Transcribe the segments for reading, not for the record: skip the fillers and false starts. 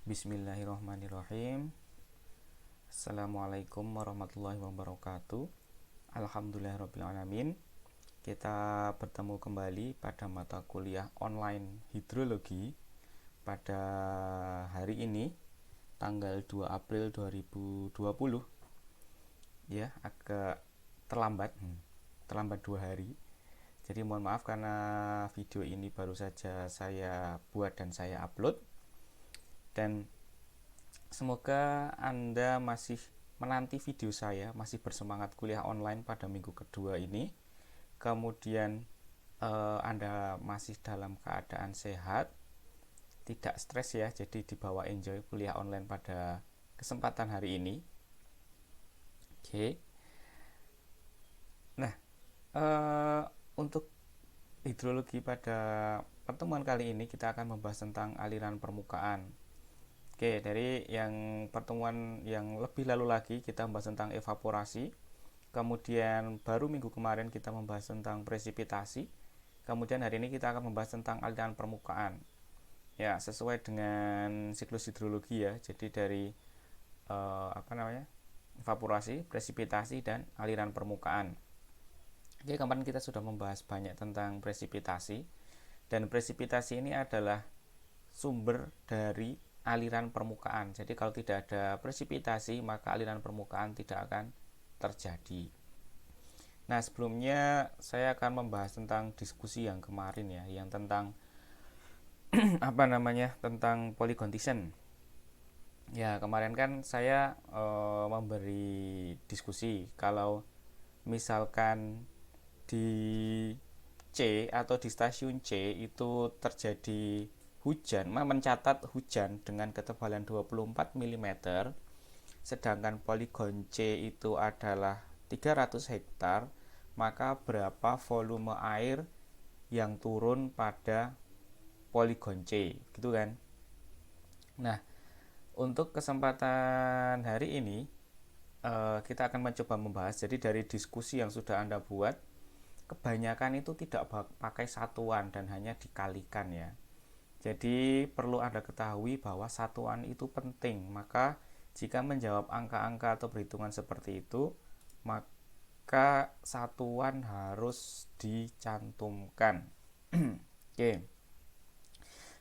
Bismillahirrahmanirrahim. Assalamualaikum warahmatullahi wabarakatuh. Alhamdulillahirrahmanirrahim. Kita bertemu kembali pada mata kuliah online hidrologi pada hari ini, tanggal 2 April 2020. Ya, agak terlambat 2 hari. Jadi mohon maaf karena video ini baru saja saya buat dan saya upload. Dan semoga Anda masih menanti video saya, masih bersemangat kuliah online pada minggu kedua ini. Kemudian Anda masih dalam keadaan sehat, tidak stres ya, jadi dibawa enjoy kuliah online pada kesempatan hari ini. Oke. Nah, untuk hidrologi pada pertemuan kali ini kita akan membahas tentang aliran permukaan. Oke, dari yang pertemuan yang lebih lalu lagi kita membahas tentang evaporasi. Kemudian baru minggu kemarin kita membahas tentang presipitasi. Kemudian hari ini kita akan membahas tentang aliran permukaan. Ya, sesuai dengan siklus hidrologi ya. Jadi dari evaporasi, presipitasi dan aliran permukaan. Oke, kemarin kita sudah membahas banyak tentang presipitasi. Dan presipitasi ini adalah sumber dari aliran permukaan. Jadi kalau tidak ada presipitasi, maka aliran permukaan tidak akan terjadi. Nah, sebelumnya saya akan membahas tentang diskusi yang kemarin ya, yang tentang tentang polygon-Thiessen. Ya, kemarin kan saya memberi diskusi kalau misalkan di C atau di stasiun C itu terjadi hujan, mencatat hujan dengan ketebalan 24 mm, sedangkan poligon C itu adalah 300 hektar, maka berapa volume air yang turun pada poligon C, gitu kan? Nah, untuk kesempatan hari ini kita akan mencoba membahas. Jadi dari diskusi yang sudah Anda buat, kebanyakan itu tidak pakai satuan dan hanya dikalikan ya. Jadi perlu Anda ketahui bahwa satuan itu penting. Maka jika menjawab angka-angka atau perhitungan seperti itu, maka satuan harus dicantumkan. Oke.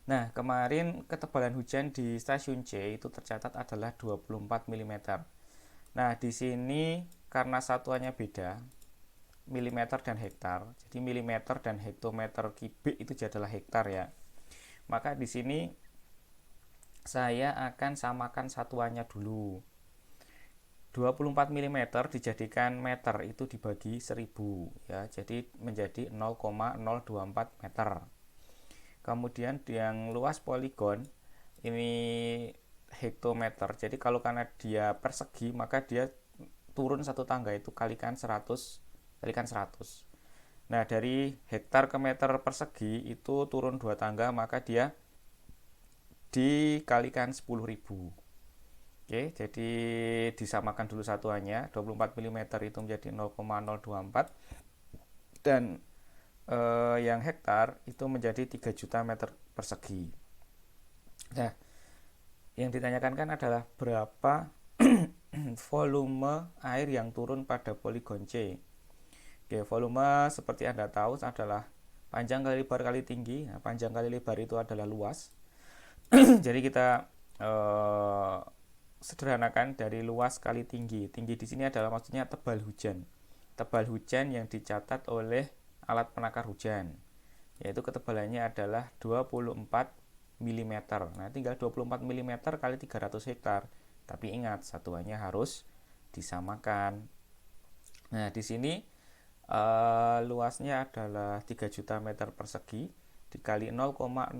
Nah, kemarin ketebalan hujan di stasiun C itu tercatat adalah 24 mm. Nah, di sini karena satuannya beda, milimeter dan hektar. Jadi milimeter dan hektometer kubik itu adalah hektar ya. Maka di sini saya akan samakan satuannya dulu. 24 mm dijadikan meter itu dibagi 1000 ya. Jadi menjadi 0,024 meter. Kemudian yang luas poligon ini hektometer. Jadi kalau karena dia persegi maka dia turun satu tangga itu kalikan 100 kalikan 100. Nah, dari hektar ke meter persegi itu turun 2 tangga, maka dia dikalikan 10.000. Oke, jadi disamakan dulu satuannya. 24 mm itu menjadi 0,024 dan yang hektar itu menjadi 3 juta meter persegi. Nah, yang ditanyakan kan adalah berapa volume air yang turun pada poligon C. Oke, volume seperti Anda tahu adalah panjang kali lebar kali tinggi. Nah, panjang kali lebar itu adalah luas. Jadi kita sederhanakan dari luas kali tinggi. Tinggi di sini adalah maksudnya tebal hujan. Tebal hujan yang dicatat oleh alat penakar hujan. Yaitu ketebalannya adalah 24 mm. Nah, tinggal 24 mm kali 300 hektar. Tapi ingat, satuannya harus disamakan. Nah, di sini luasnya adalah 3 juta meter persegi dikali 0,024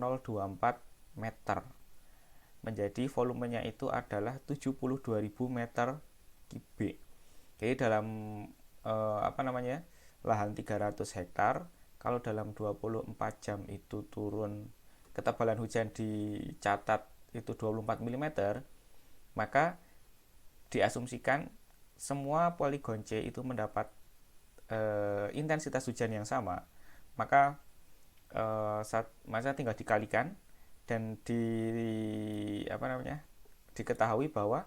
meter menjadi volumenya itu adalah 72.000 meter kubik. Jadi dalam lahan 300 hektar, kalau dalam 24 jam itu turun ketebalan hujan dicatat itu 24 mm, maka diasumsikan semua poligon C itu mendapat intensitas hujan yang sama, maka masa tinggal dikalikan dan diketahui bahwa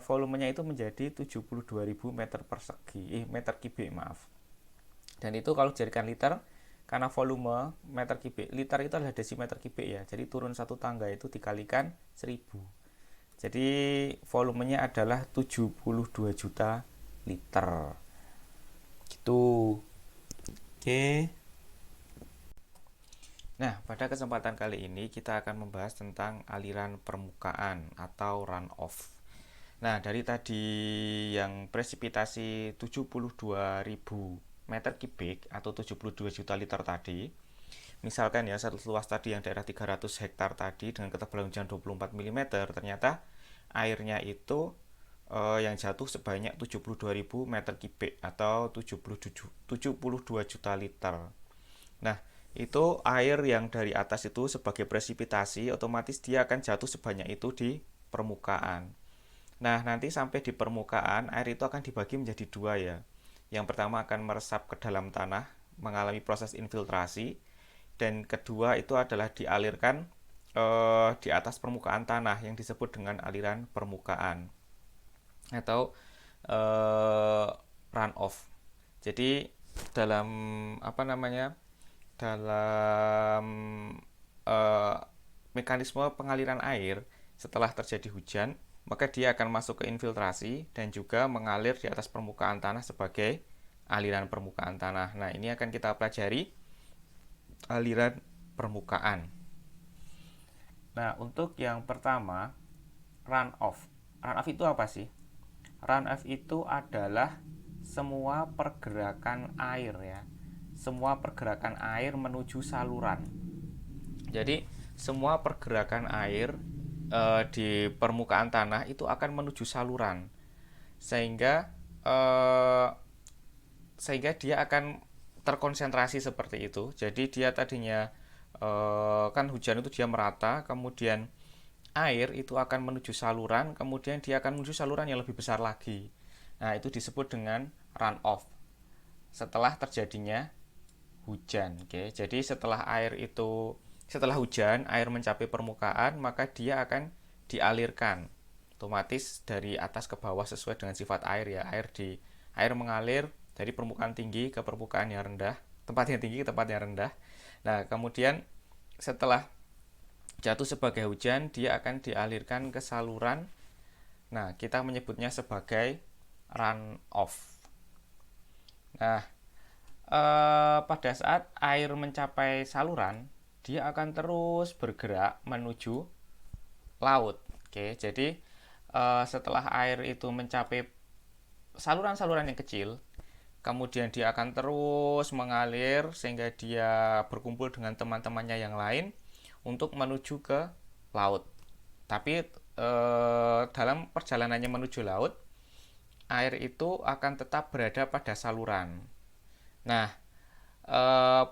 volumenya itu menjadi 72.000 meter kubik, maaf. Dan itu kalau dijadikan liter, karena volume meter kubik, liter itu adalah desimeter kubik ya. Jadi turun satu tangga itu dikalikan 1000. Jadi volumenya adalah 72 juta liter. Gitu. Oke. Nah, pada kesempatan kali ini kita akan membahas tentang aliran permukaan atau runoff. Nah, dari tadi yang presipitasi 72.000 meter kubik atau 72 juta liter tadi, misalkan ya satu luas tadi yang daerah 300 hektar tadi dengan ketebalan hujan 24 mm, ternyata airnya itu yang jatuh sebanyak 72.000 meter kubik atau 72 juta liter. Nah, itu air yang dari atas itu sebagai presipitasi, otomatis dia akan jatuh sebanyak itu di permukaan. Nah, nanti sampai di permukaan, air itu akan dibagi menjadi dua ya. Yang pertama akan meresap ke dalam tanah, mengalami proses infiltrasi. Dan kedua itu adalah dialirkan di atas permukaan tanah yang disebut dengan aliran permukaan atau runoff. Jadi dalam dalam mekanisme pengaliran air setelah terjadi hujan, maka dia akan masuk ke infiltrasi dan juga mengalir di atas permukaan tanah sebagai aliran permukaan tanah. Nah, ini akan kita pelajari aliran permukaan. Nah, untuk yang pertama, runoff. Runoff itu apa sih? Runoff itu adalah semua pergerakan air ya. Semua pergerakan air menuju saluran. Jadi, semua pergerakan air di permukaan tanah itu akan menuju saluran, sehingga dia akan terkonsentrasi seperti itu. Jadi dia tadinya kan hujan itu dia merata, kemudian air itu akan menuju saluran, kemudian dia akan menuju saluran yang lebih besar lagi. Nah, itu disebut dengan runoff setelah terjadinya hujan. Oke, jadi setelah hujan, air mencapai permukaan, maka dia akan dialirkan otomatis dari atas ke bawah sesuai dengan sifat air ya. Air mengalir dari permukaan tinggi ke permukaan yang rendah, tempat yang tinggi ke tempat yang rendah. Nah, kemudian setelah jatuh sebagai hujan, dia akan dialirkan ke saluran. Nah, kita menyebutnya sebagai runoff. Nah, pada saat air mencapai saluran, dia akan terus bergerak menuju laut. Oke, jadi setelah air itu mencapai saluran-saluran yang kecil, kemudian dia akan terus mengalir sehingga dia berkumpul dengan teman-temannya yang lain untuk menuju ke laut. Tapi dalam perjalanannya menuju laut, air itu akan tetap berada pada saluran. Nah,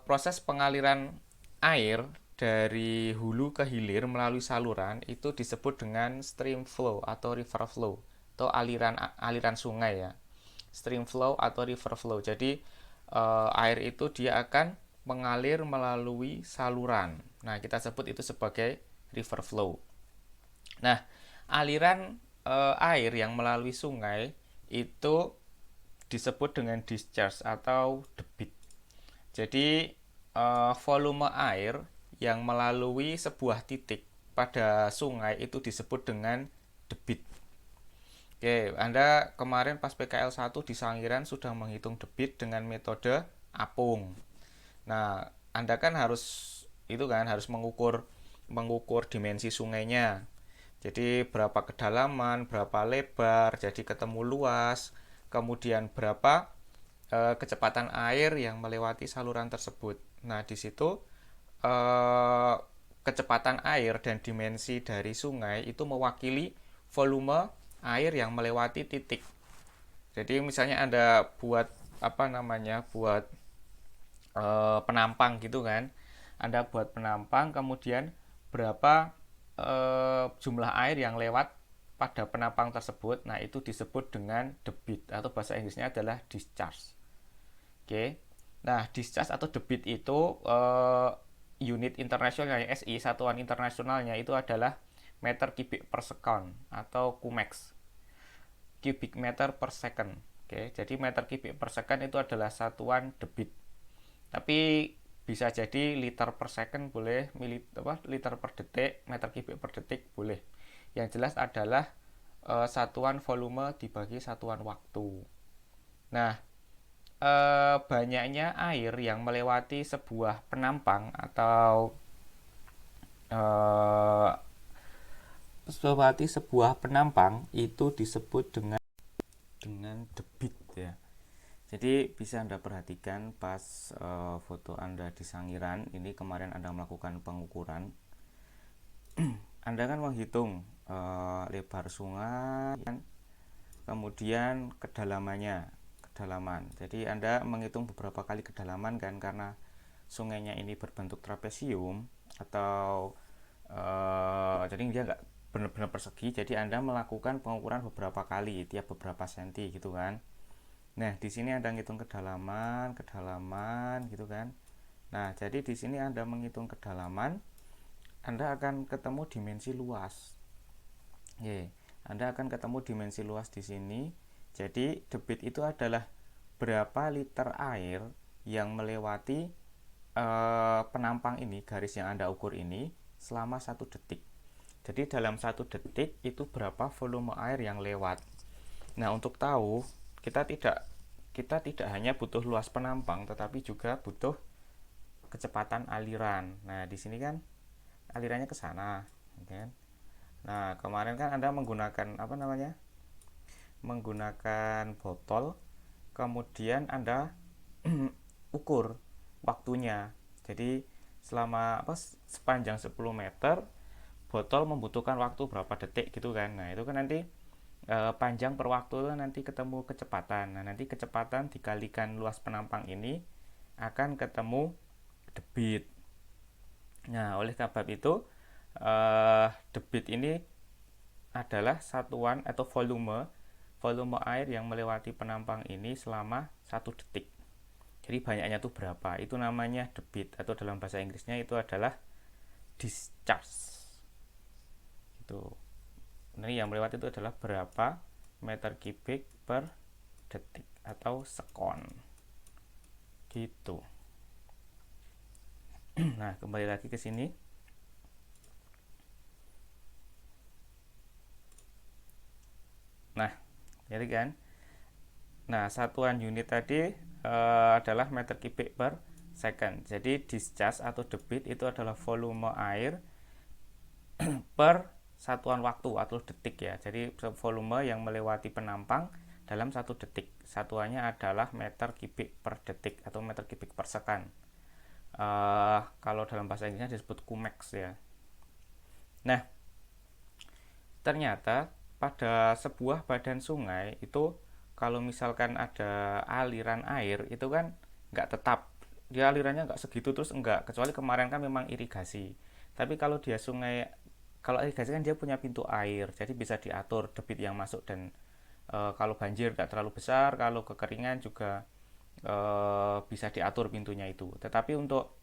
proses pengaliran air dari hulu ke hilir melalui saluran itu disebut dengan stream flow atau river flow atau aliran sungai ya. Stream flow atau river flow. Jadi air itu dia akan mengalir melalui saluran. Nah, kita sebut itu sebagai river flow. Nah, aliran air yang melalui sungai itu disebut dengan discharge atau debit. Jadi volume air yang melalui sebuah titik pada sungai itu disebut dengan debit. Oke, Anda kemarin pas PKL 1 di Sangiran sudah menghitung debit dengan metode apung. Nah, Anda kan harus mengukur dimensi sungainya. Jadi berapa kedalaman, berapa lebar, jadi ketemu luas, kemudian berapa kecepatan air yang melewati saluran tersebut. Nah, di situ kecepatan air dan dimensi dari sungai itu mewakili volume air yang melewati titik. Jadi misalnya Anda buat penampang gitu kan. Anda buat penampang, kemudian berapa jumlah air yang lewat pada penampang tersebut. Nah, itu disebut dengan debit atau bahasa Inggrisnya adalah discharge. Oke. Nah, discharge atau debit itu unit internasionalnya SI, satuan internasionalnya itu adalah meter kubik per second atau cumex, cubic meter per second. Oke, jadi meter kubik per second itu adalah satuan debit. Tapi bisa jadi liter per second boleh, liter per detik, meter kubik per detik boleh. Yang jelas adalah satuan volume dibagi satuan waktu. Nah, banyaknya air yang melewati sebuah penampang atau melewati sebuah penampang itu disebut dengan debit ya. Jadi bisa Anda perhatikan pas foto Anda di Sangiran, ini kemarin Anda melakukan pengukuran. Anda kan menghitung lebar sungai, kemudian kedalaman. Jadi Anda menghitung beberapa kali kedalaman kan, karena sungainya ini berbentuk trapesium atau jadi dia nggak benar-benar persegi. Jadi Anda melakukan pengukuran beberapa kali tiap beberapa senti gitu kan. Nah, di sini Anda menghitung kedalaman gitu kan. Nah, jadi di sini Anda menghitung kedalaman, Anda akan ketemu dimensi luas. Anda akan ketemu dimensi luas di sini. Jadi debit itu adalah berapa liter air yang melewati penampang ini, garis yang Anda ukur ini, selama 1 detik. Jadi dalam 1 detik itu berapa volume air yang lewat. Nah, untuk tahu, kita tidak hanya butuh luas penampang, tetapi juga butuh kecepatan aliran. Nah, di sini kan alirannya ke sana, kan? Nah, kemarin kan Anda menggunakan menggunakan botol, kemudian Anda ukur waktunya. Jadi sepanjang 10 meter botol membutuhkan waktu berapa detik gitu kan. Nah, itu kan nanti panjang per waktu itu nanti ketemu kecepatan. Nah, nanti kecepatan dikalikan luas penampang ini akan ketemu debit. Nah, oleh sebab itu debit ini adalah satuan atau volume air yang melewati penampang ini selama 1 detik. Jadi banyaknya itu berapa? Itu namanya debit, atau dalam bahasa Inggrisnya itu adalah discharge. Itu. Ini yang melewati itu adalah berapa meter kubik per detik atau sekon. Gitu. Nah, kembali lagi ke sini. Nah, jadi kan. Nah, satuan unit tadi adalah meter kubik per second. Jadi discharge atau debit itu adalah volume air per satuan waktu atau detik ya. Jadi volume yang melewati penampang dalam 1 detik. Satuannya adalah meter kubik per detik atau meter kubik per second. Kalau dalam bahasa Inggrisnya disebut cumex ya. Nah, ternyata pada sebuah badan sungai itu kalau misalkan ada aliran air itu kan nggak tetap, dia alirannya nggak segitu terus enggak, kecuali kemarin kan memang irigasi. Tapi kalau dia sungai, kalau irigasi kan dia punya pintu air, jadi bisa diatur debit yang masuk, dan kalau banjir nggak terlalu besar, kalau kekeringan juga bisa diatur pintunya itu. Tetapi untuk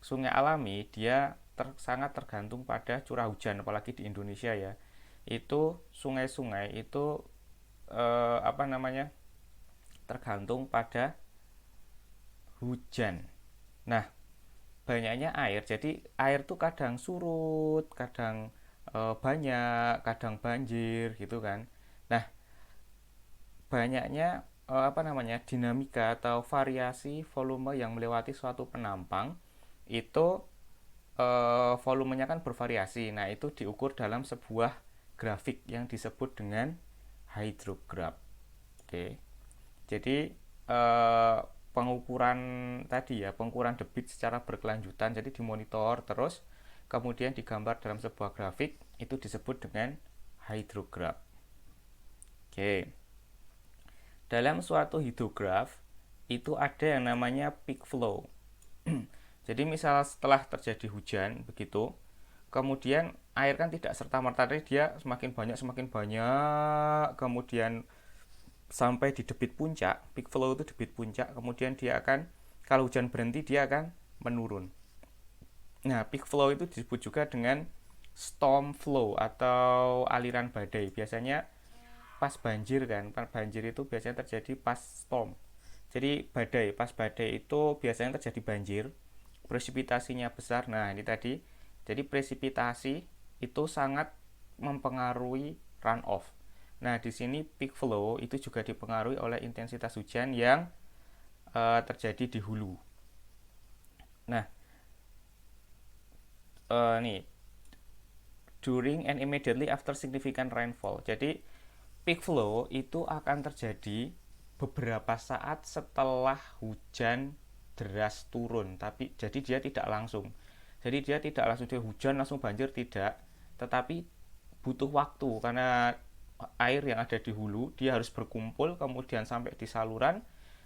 sungai alami dia sangat tergantung pada curah hujan, apalagi di Indonesia ya. Itu sungai-sungai itu tergantung pada hujan. Nah, banyaknya air, jadi air tuh kadang surut, kadang banyak, kadang banjir gitu kan. Nah, banyaknya dinamika atau variasi volume yang melewati suatu penampang itu volumenya kan bervariasi. Nah, itu diukur dalam sebuah grafik yang disebut dengan hydrograph. Oke. Jadi pengukuran tadi ya, pengukuran debit secara berkelanjutan, jadi dimonitor terus kemudian digambar dalam sebuah grafik, itu disebut dengan hydrograph. Oke. Dalam suatu hidrograf itu ada yang namanya peak flow. Jadi misal setelah terjadi hujan begitu, kemudian air kan tidak serta-merta dia semakin banyak, kemudian sampai di debit puncak. Peak flow itu debit puncak, kemudian dia akan, kalau hujan berhenti dia akan menurun. Nah, peak flow itu disebut juga dengan storm flow atau aliran badai. Biasanya pas banjir kan, pas banjir itu biasanya terjadi pas storm. Jadi badai, pas badai itu biasanya terjadi banjir, presipitasinya besar. Nah, ini tadi. Jadi presipitasi itu sangat mempengaruhi runoff. Nah, di sini peak flow itu juga dipengaruhi oleh intensitas hujan yang terjadi di hulu. Nah, nih during and immediately after significant rainfall. Jadi peak flow itu akan terjadi beberapa saat setelah hujan deras turun, tapi jadi dia tidak langsung. Jadi dia tidak langsung dia hujan langsung banjir tidak, tetapi butuh waktu karena air yang ada di hulu dia harus berkumpul kemudian sampai di saluran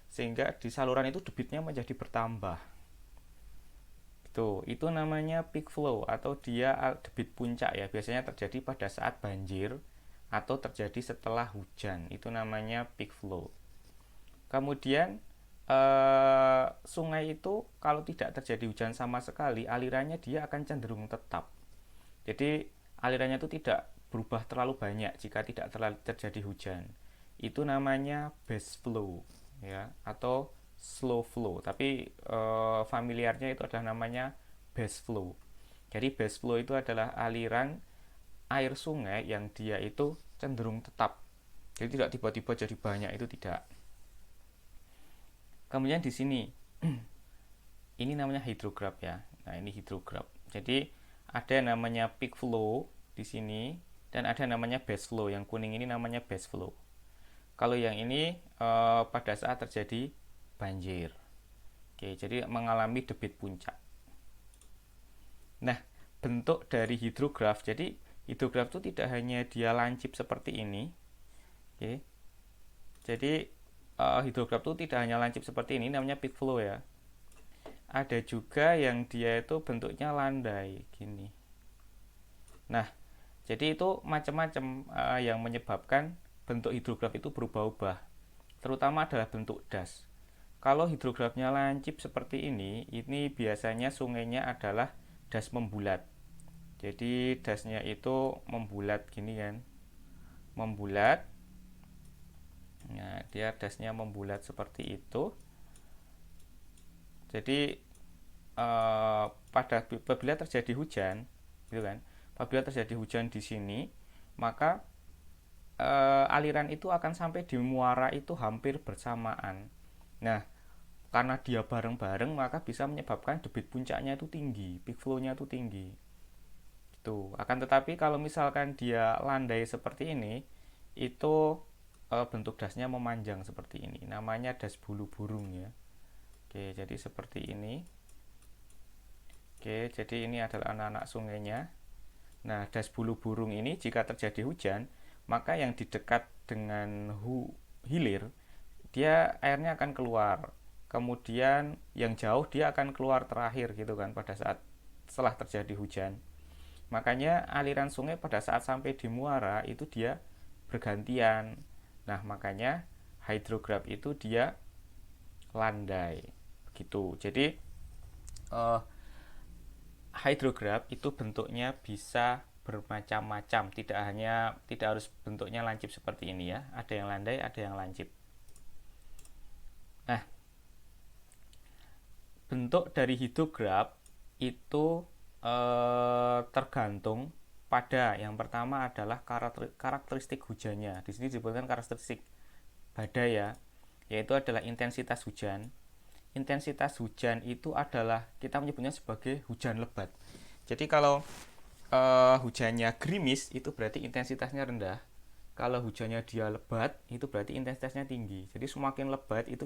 sehingga di saluran itu debitnya menjadi bertambah. Itu namanya peak flow atau dia debit puncak ya. Biasanya terjadi pada saat banjir atau terjadi setelah hujan. Itu namanya peak flow. Kemudian sungai itu kalau tidak terjadi hujan sama sekali, alirannya dia akan cenderung tetap. Jadi alirannya itu tidak berubah terlalu banyak jika tidak terlalu terjadi hujan. Itu namanya base flow ya atau slow flow. Tapi familiarnya itu adalah namanya base flow. Jadi base flow itu adalah aliran air sungai yang dia itu cenderung tetap. Jadi tidak tiba-tiba jadi banyak, itu tidak. Kemudian di sini ini namanya hydrograph ya. Nah, ini hydrograph. Jadi ada yang namanya peak flow di sini dan ada yang namanya base flow. Yang kuning ini namanya base flow. Kalau yang ini pada saat terjadi banjir. Oke, jadi mengalami debit puncak. Nah, bentuk dari hidrograf. Jadi hidrograf itu tidak hanya dia lancip seperti ini. Oke. Jadi hidrograf itu tidak hanya lancip seperti ini, namanya peak flow ya. Ada juga yang dia itu bentuknya landai gini. Nah, jadi itu macam-macam yang menyebabkan bentuk hidrograf itu berubah-ubah. Terutama adalah bentuk das. Kalau hidrografnya lancip seperti ini biasanya sungainya adalah das membulat. Jadi dasnya itu membulat gini kan, membulat. Nah, dia dasnya membulat seperti itu. Jadi apabila terjadi hujan, gitu kan? Apabila terjadi hujan di sini, maka aliran itu akan sampai di muara itu hampir bersamaan. Nah, karena dia bareng-bareng maka bisa menyebabkan debit puncaknya itu tinggi, peak flow-nya itu tinggi. Itu. Akan tetapi kalau misalkan dia landai seperti ini, itu bentuk dasnya memanjang seperti ini. Namanya das bulu burung ya. Oke, jadi seperti ini. Oke, jadi ini adalah anak-anak sungainya. Nah, das bulu burung ini jika terjadi hujan, maka yang di dekat dengan hilir, dia airnya akan keluar. Kemudian yang jauh dia akan keluar terakhir gitu kan pada saat setelah terjadi hujan. Makanya aliran sungai pada saat sampai di muara itu dia bergantian. Nah, makanya hydrograph itu dia landai. Begitu. Jadi hydrograph itu bentuknya bisa bermacam-macam, tidak harus bentuknya lancip seperti ini ya. Ada yang landai, ada yang lancip. Nah, bentuk dari hidrograph itu tergantung pada yang pertama adalah karakteristik hujannya. Di sini disebutkan karakteristik badai ya, yaitu adalah intensitas hujan. Intensitas hujan itu adalah kita menyebutnya sebagai hujan lebat. Jadi kalau hujannya gerimis itu berarti intensitasnya rendah. Kalau hujannya dia lebat itu berarti intensitasnya tinggi. Jadi semakin lebat itu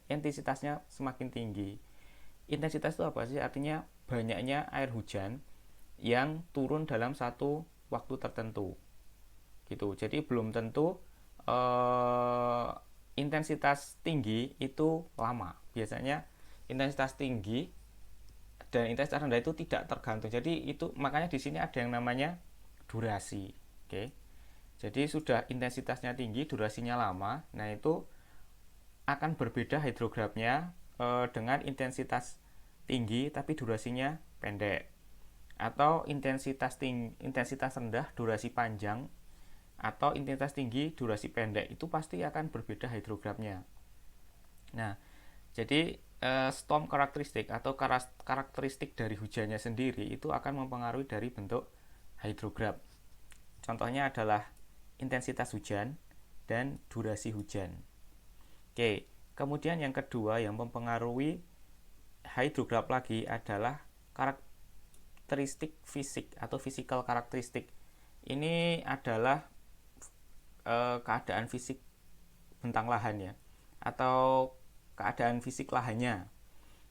intensitasnya semakin tinggi. Intensitas itu apa sih? Artinya banyaknya air hujan yang turun dalam satu waktu tertentu. Gitu. Jadi belum tentu intensitas tinggi itu lama. Biasanya intensitas tinggi dan intensitas rendah itu tidak tergantung. Jadi itu makanya di sini ada yang namanya durasi. Oke. Jadi sudah intensitasnya tinggi, durasinya lama. Nah, itu akan berbeda hidrografnya dengan intensitas tinggi tapi durasinya pendek. atau intensitas rendah durasi panjang, atau intensitas tinggi durasi pendek, itu pasti akan berbeda hidrografnya. Nah, jadi storm karakteristik atau karakteristik dari hujannya sendiri itu akan mempengaruhi dari bentuk hidrograf. Contohnya adalah intensitas hujan dan durasi hujan. Oke, kemudian yang kedua yang mempengaruhi hidrograf lagi adalah karakteristik fisik atau physical karakteristik. Ini adalah keadaan fisik bentang lahan ya, atau keadaan fisik lahannya.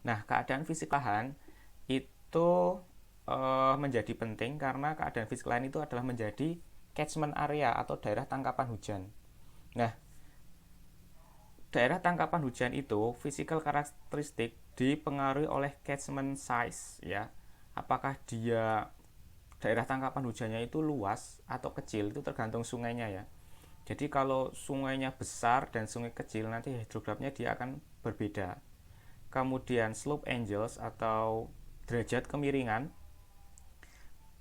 Nah, keadaan fisik lahan itu menjadi penting karena keadaan fisik lahan itu adalah menjadi catchment area atau daerah tangkapan hujan. Nah, daerah tangkapan hujan itu physical karakteristik dipengaruhi oleh catchment size ya. Apakah dia daerah tangkapan hujannya itu luas atau kecil, itu tergantung sungainya ya. Jadi kalau sungainya besar dan sungai kecil, nanti hidrografnya dia akan berbeda. Kemudian slope angles atau derajat kemiringan.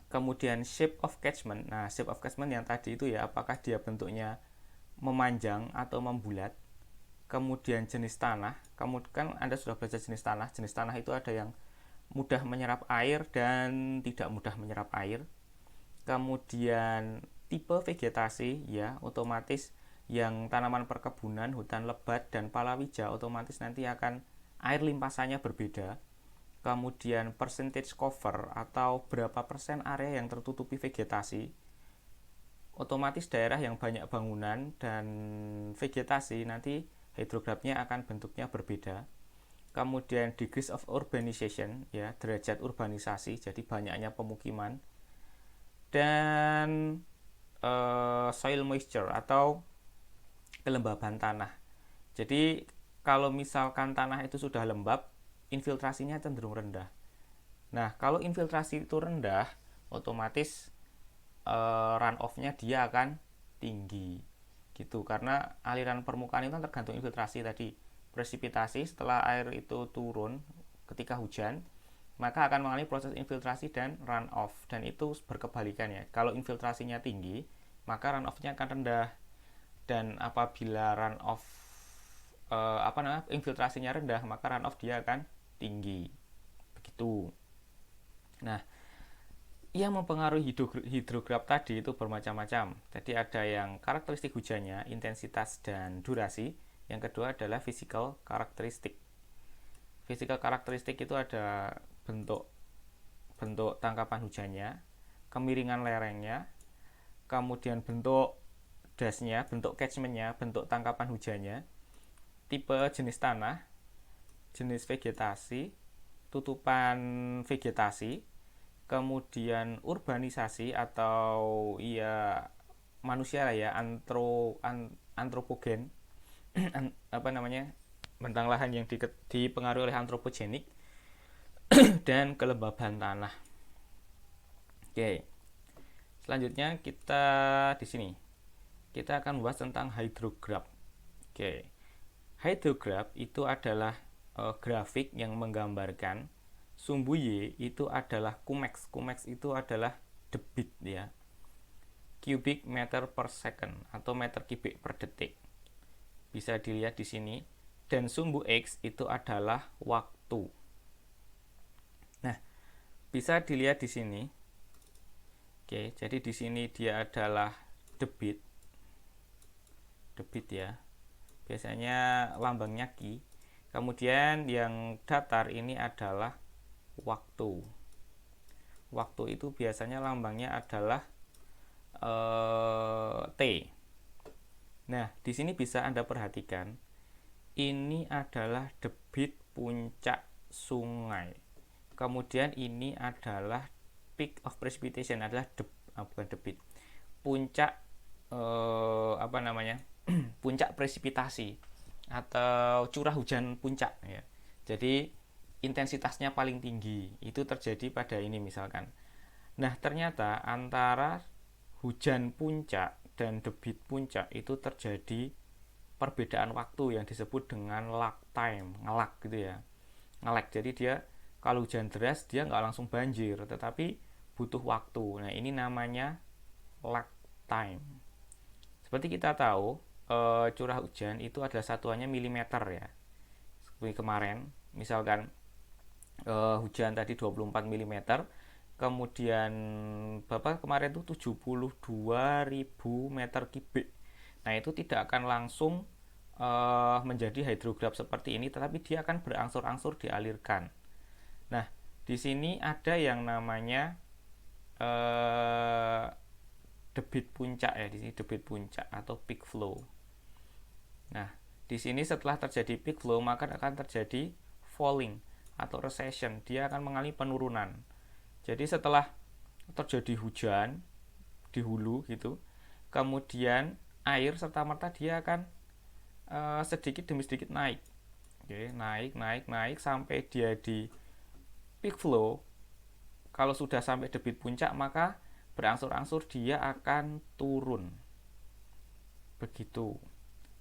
Kemudian shape of catchment. Nah, shape of catchment yang tadi itu ya, apakah dia bentuknya memanjang atau membulat. Kemudian jenis tanah. Kamu kan Anda sudah belajar jenis tanah. Jenis tanah itu ada yang mudah menyerap air dan tidak mudah menyerap air. Kemudian tipe vegetasi ya, otomatis yang tanaman perkebunan, hutan lebat dan palawija otomatis nanti akan air limpasannya berbeda. Kemudian percentage cover atau berapa persen area yang tertutupi vegetasi. Otomatis daerah yang banyak bangunan dan vegetasi nanti hidrografnya akan bentuknya berbeda. Kemudian degrees of urbanization ya, derajat urbanisasi, jadi banyaknya pemukiman. Dan soil moisture atau kelembaban tanah. Jadi kalau misalkan tanah itu sudah lembab, infiltrasinya cenderung rendah. Nah, kalau infiltrasi itu rendah, otomatis runoff-nya dia akan tinggi. Gitu, karena aliran permukaan itu kan tergantung infiltrasi tadi. Presipitasi setelah air itu turun ketika hujan, maka akan mengalami proses infiltrasi dan runoff, dan itu berkebalikan ya. Kalau infiltrasinya tinggi, maka runoff-nya akan rendah, dan apabila runoff infiltrasinya rendah, maka runoff dia akan tinggi. Begitu. Nah, yang mempengaruhi hidrograf tadi itu bermacam-macam. Jadi ada yang karakteristik hujannya, intensitas dan durasi. Yang kedua adalah physical karakteristik. Physical karakteristik itu ada bentuk tangkapan hujannya, kemiringan lerengnya, kemudian bentuk dasnya, bentuk catchmentnya, bentuk tangkapan hujannya, tipe jenis tanah, jenis vegetasi, tutupan vegetasi, kemudian urbanisasi atau ya manusia lah ya, antropogen bentang lahan yang dipengaruhi oleh antropogenik, dan kelembaban tanah. Oke. Selanjutnya kita di sini kita akan bahas tentang hidrograf. Oke. Hidrograf itu adalah grafik yang menggambarkan sumbu Y itu adalah Cumex. Cumex itu adalah debit ya. Cubic meter per second atau meter kubik per detik. Bisa dilihat di sini. Dan sumbu X itu adalah waktu. Nah, bisa dilihat di sini. Oke, jadi di sini dia adalah debit. Debit ya. Biasanya lambangnya Ki. Kemudian yang datar ini adalah waktu. Waktu itu biasanya lambangnya adalah T. Nah, di sini bisa Anda perhatikan, ini adalah debit puncak sungai. Kemudian ini adalah peak of precipitation, adalah bukan debit, puncak puncak presipitasi atau curah hujan puncak ya. Jadi intensitasnya paling tinggi itu terjadi pada ini misalkan. Nah, ternyata antara hujan puncak dan debit puncak itu terjadi perbedaan waktu yang disebut dengan lag time, ngelag gitu ya. Ngelag, jadi dia kalau hujan deras dia nggak langsung banjir, tetapi butuh waktu. Nah, ini namanya lag time. Seperti kita tahu, curah hujan itu adalah satuannya milimeter ya. Seperti kemarin, misalkan hujan tadi 24 mm, kemudian Bapak kemarin itu 72.000 meter kubik. Nah, itu tidak akan langsung menjadi hydrograph seperti ini, tetapi dia akan berangsur-angsur dialirkan. Nah, di sini ada yang namanya debit puncak ya, di sini debit puncak atau peak flow. Nah, di sini setelah terjadi peak flow maka akan terjadi falling atau recession. Dia akan mengalami penurunan. Jadi setelah terjadi hujan di hulu gitu, kemudian air serta merta dia akan sedikit demi sedikit naik. Oke, naik sampai dia di peak flow. Kalau sudah sampai debit puncak maka berangsur-angsur dia akan turun. Begitu.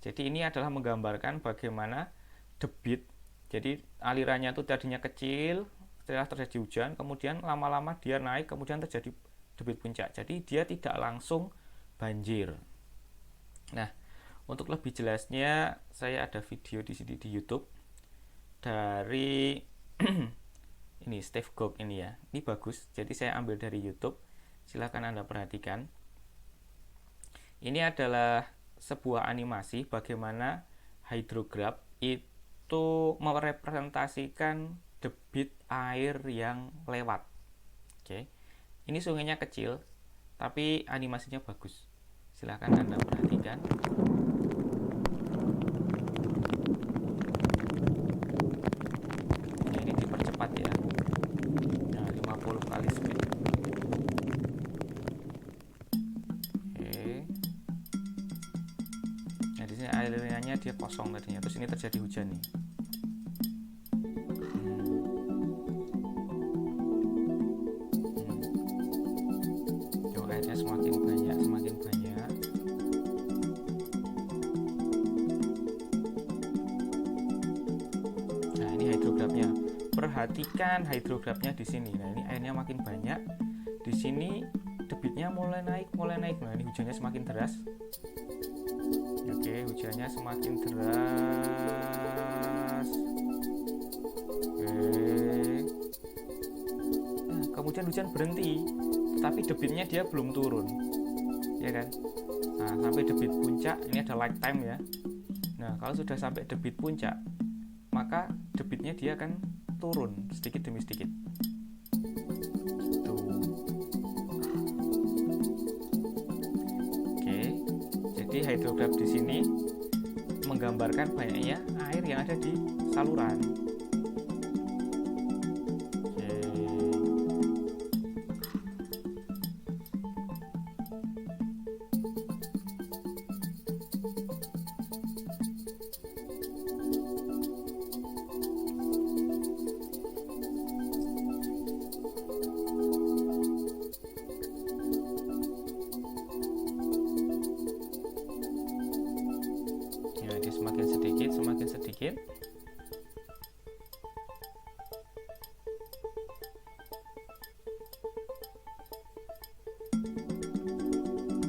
Jadi ini adalah menggambarkan bagaimana debit. Jadi alirannya itu tadinya kecil, setelah terjadi hujan, kemudian lama-lama dia naik, kemudian terjadi debit puncak. Jadi dia tidak langsung banjir. Nah, untuk lebih jelasnya saya ada video di sini di YouTube dari ini Steve Gogg ini ya. Ini bagus. Jadi saya ambil dari YouTube. Silahkan Anda perhatikan. Ini adalah sebuah animasi bagaimana hydrograph itu merepresentasikan debit air yang lewat. Oke. Ini sungainya kecil, tapi animasinya bagus. Silahkan Anda perhatikan. Ini dipercepat ya. Nah, 50 kali speed. Airnya dia kosong tadinya, terus ini terjadi hujan nih. Airnya semakin banyak. Nah, ini hydrographnya. Perhatikan hydrographnya di sini. Nah, ini airnya makin banyak. Di sini debitnya mulai naik. Nah, ini hujannya semakin deras. Oke, hujannya semakin deras. Nah, kemudian hujan berhenti, tapi debitnya dia belum turun, ya kan? Nah, sampai debit puncak, ini ada lag time ya. Nah, kalau sudah sampai debit puncak, maka debitnya dia akan turun sedikit demi sedikit. Hydrograph di sini menggambarkan banyaknya air yang ada di saluran. Semakin sedikit.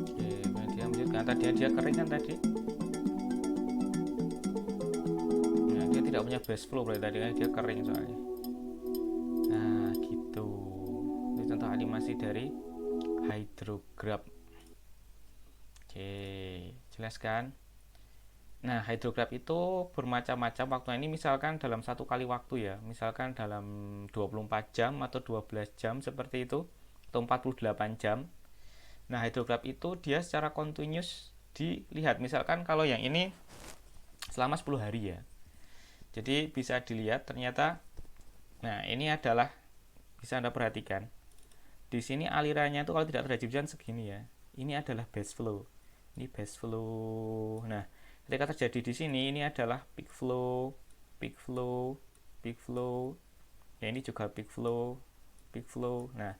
Oke, dia melanjutkan. Tadi dia kering kan tadi. Nah, dia tidak punya base flow berarti tadi kan dia kering soalnya. Nah, gitu. Ini contoh animasi dari hydrograph. Oke, jelas kan? Nah, hydrograph itu bermacam-macam waktu ini, misalkan dalam satu kali waktu ya, misalkan dalam 24 jam atau 12 jam seperti itu, atau 48 jam. Nah, hydrograph itu dia secara continuous dilihat, misalkan kalau yang ini selama 10 hari ya. Jadi bisa dilihat ternyata, nah ini adalah, bisa Anda perhatikan, di sini alirannya itu kalau tidak terjadi hujan segini ya, ini adalah base flow, ini base flow. Nah, ketika terjadi di sini, ini adalah peak flow. Ya, ini juga peak flow. Nah,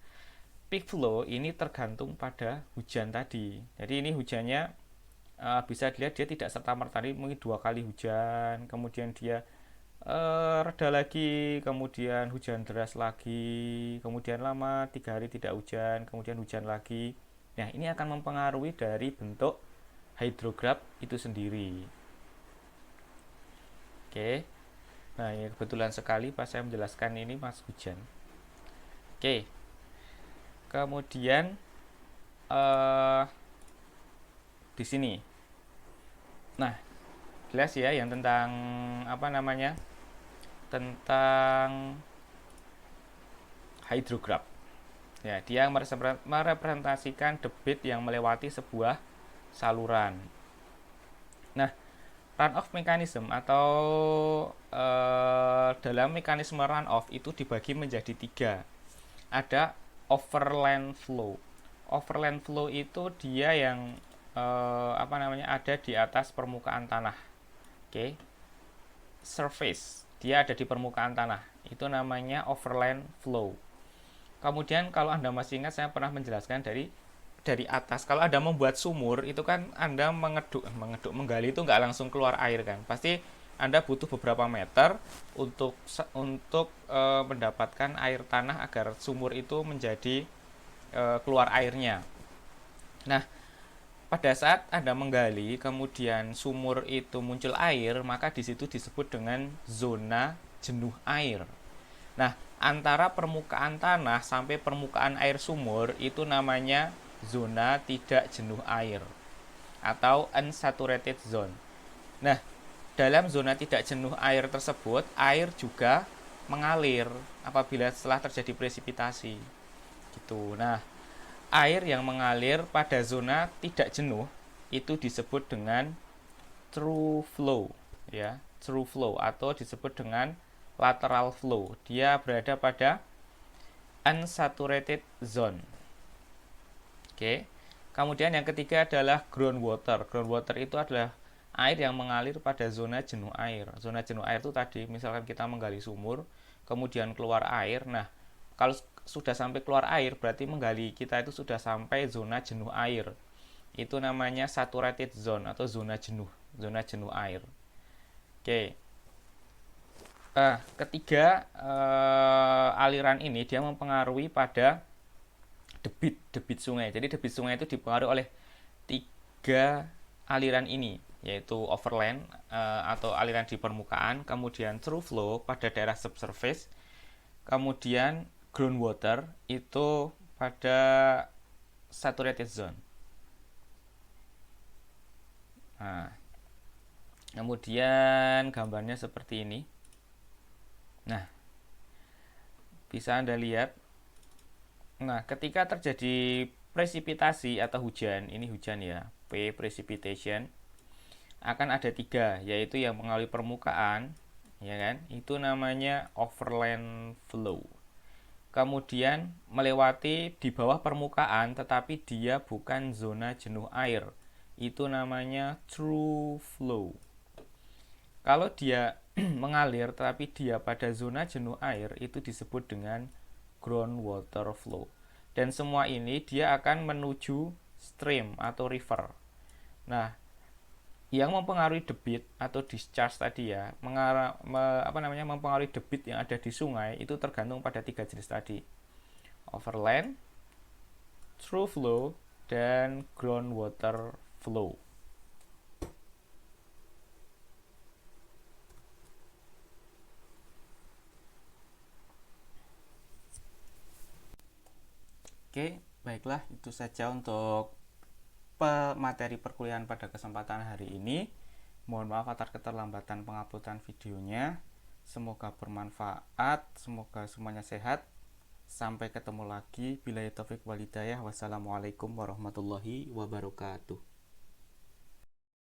peak flow ini tergantung pada hujan tadi. Jadi ini hujannya bisa dilihat dia tidak serta-merta, mungkin 2 kali hujan, kemudian dia reda lagi, kemudian hujan deras lagi, kemudian lama 3 hari tidak hujan, kemudian hujan lagi. Nah, ini akan mempengaruhi dari bentuk hydrograph itu sendiri. Oke. Nah, ya kebetulan sekali pas saya menjelaskan ini pas hujan. Oke. Kemudian eh di sini. Nah, jelas ya yang tentang apa namanya? Tentang hydrograph. Ya, dia merepresentasikan debit yang melewati sebuah saluran. Nah, runoff mechanism atau dalam mekanisme runoff itu dibagi menjadi 3. Ada overland flow. Overland flow itu dia yang apa namanya ada di atas permukaan tanah. Oke. Surface, dia ada di permukaan tanah. Itu namanya overland flow. Kemudian kalau Anda masih ingat saya pernah menjelaskan dari atas, kalau Anda membuat sumur itu kan Anda menggali itu nggak langsung keluar air kan. Pasti Anda butuh beberapa meter untuk mendapatkan air tanah agar sumur itu menjadi keluar airnya. Nah, pada saat Anda menggali kemudian sumur itu muncul air, maka di situ disebut dengan zona jenuh air. Nah, antara permukaan tanah sampai permukaan air sumur itu namanya zona tidak jenuh air atau unsaturated zone. Nah, dalam zona tidak jenuh air tersebut, air juga mengalir apabila setelah terjadi presipitasi. Gitu. Nah, air yang mengalir pada zona tidak jenuh itu disebut dengan true flow, ya, true flow atau disebut dengan lateral flow. Dia berada pada unsaturated zone. Oke. Kemudian yang ketiga adalah groundwater. Groundwater itu adalah air yang mengalir pada zona jenuh air. Zona jenuh air itu tadi misalkan kita menggali sumur, kemudian keluar air. Nah, kalau sudah sampai keluar air berarti menggali kita itu sudah sampai zona jenuh air. Itu namanya saturated zone atau zona jenuh air. Oke. Ketiga aliran ini dia mempengaruhi pada debit sungai. Jadi debit sungai itu dipengaruhi oleh 3 aliran ini, yaitu overland atau aliran di permukaan, kemudian true flow pada daerah subsurface, kemudian groundwater itu pada saturated zone. Nah, kemudian gambarnya seperti ini. Nah, bisa Anda lihat. Nah, ketika terjadi presipitasi atau hujan, ini hujan ya, P precipitation, akan ada 3, yaitu yang mengaliri permukaan, ya kan? Itu namanya overland flow. Kemudian melewati di bawah permukaan, tetapi dia bukan zona jenuh air. Itu namanya true flow. Kalau dia mengalir tetapi dia pada zona jenuh air, itu disebut dengan groundwater flow. Dan semua ini dia akan menuju stream atau river. Nah, yang mempengaruhi debit atau discharge tadi ya, mempengaruhi debit yang ada di sungai itu tergantung pada 3 jenis tadi. Overland, true flow, dan groundwater flow. Oke, baiklah itu saja untuk materi perkuliahan pada kesempatan hari ini. Mohon maaf atas keterlambatan penguploadan videonya. Semoga bermanfaat, semoga semuanya sehat. Sampai ketemu lagi. Billahi taufik wal hidayah. Wassalamualaikum warahmatullahi wabarakatuh.